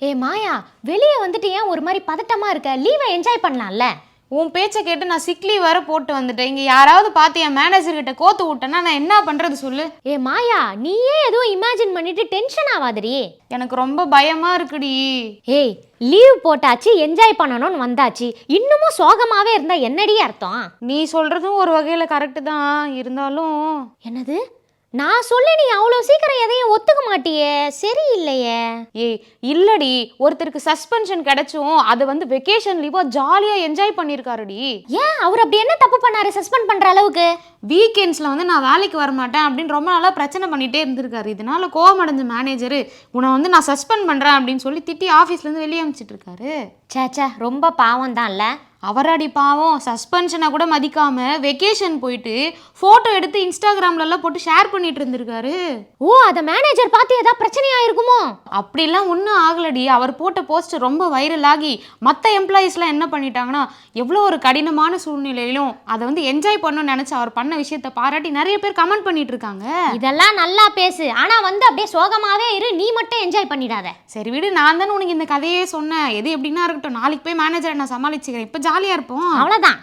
ஏ மாயா, வெளியே வந்துட்டு ஏன் ஒரு மாதிரி பதட்டமா இருக்க? லீவை என்ஜாய் பண்ணலாம்ல. உன் பேச்சை கேட்டு நான் சிக் லீவ் வர போட்டு வந்துட்டேன். இங்கே யாராவது பார்த்து என் மேனேஜர் கிட்ட கோத்து விட்டேன்னா நான் என்ன பண்ணுறது சொல்லு. ஏ மாயா, நீயே எதுவும் இமேஜின் பண்ணிட்டு டென்ஷன் ஆகாதடி. எனக்கு ரொம்ப பயமா இருக்குடி. ஏய், லீவ் போட்டாச்சு, என்ஜாய் பண்ணணும்னு வந்தாச்சு, இன்னமும் சோகமாவே இருந்தா என்னடி அர்த்தம்? நீ சொல்றதும் ஒரு வகையில் கரெக்டு தான், இருந்தாலும் என்னது? நான் சொல்ல நீ அவ்வளோ சீக்கிரம் எதையும் ஒத்துக்க மாட்டியே, சரியில்லையே. ஏய் இல்லடி, ஒருத்தருக்கு சஸ்பென்ஷன் கிடைச்சும் அதை வந்து வெக்கேஷன் லீவோ ஜாலியாக என்ஜாய் பண்ணியிருக்காருடி. ஏன் அவர் அப்படி என்ன தப்பு பண்ணாரு சஸ்பெண்ட் பண்ற அளவுக்கு? வீக்கெண்ட்ஸில் வந்து நான் வேலைக்கு வரமாட்டேன் அப்படின்னு ரொம்ப நாளாக பிரச்சனை பண்ணிகிட்டே இருந்திருக்காரு. இதனால கோவம் அடைஞ்ச மேனேஜரு உன்னை வந்து நான் சஸ்பெண்ட் பண்ணுறேன் அப்படின்னு சொல்லி திட்டி ஆஃபீஸ்லேருந்து வெளியே அனுப்பிச்சிட்டு இருக்காரு. சேச்சா, ரொம்ப பாவம் தான் இல்ல. அவராடி பாவம், சஸ்பென்ஷனை கூட மதிக்காம வெக்கேஷன் போயிட்டு ஃபோட்டோ எடுத்து இன்ஸ்டாகிராம்லலாம் போட்டு ஷேர் பண்ணிட்டு இருந்திருக்காரு. ஓ, அதை மேனேஜர் பார்த்து ஏதாவது பிரச்சனையா இருக்குமோ? அப்படிலாம் ஒன்றும் ஆகலடி. அவர் போட்ட போஸ்ட் ரொம்ப வைரல் ஆகி மற்ற எம்ப்ளாயீஸ்லாம் என்ன பண்ணிட்டாங்கன்னா, எவ்வளோ ஒரு கடினமான சூழ்நிலையிலும் அதை வந்து என்ஜாய் பண்ணணும்னு நினச்சி அவர் பண்ண விஷயத்தை பாராட்டி நிறைய பேர் கமெண்ட் பண்ணிட்டு இருக்காங்க. இதெல்லாம் நல்லா பேசு, ஆனா வந்து அப்படியே சோகமாவே இரு, நீ மட்டும் என்ஜாய் பண்ணிடாத. சரி விடு, நான் தானே உனக்கு இந்த கதையே சொன்னேன். எது எப்படின்னா இருக்கட்டும், நாளைக்கு போய் மேனேஜரை நான் சமாளிச்சுக்கிறேன். இப்போ ஜாலியாக இருப்போம், அவ்வளோதான்.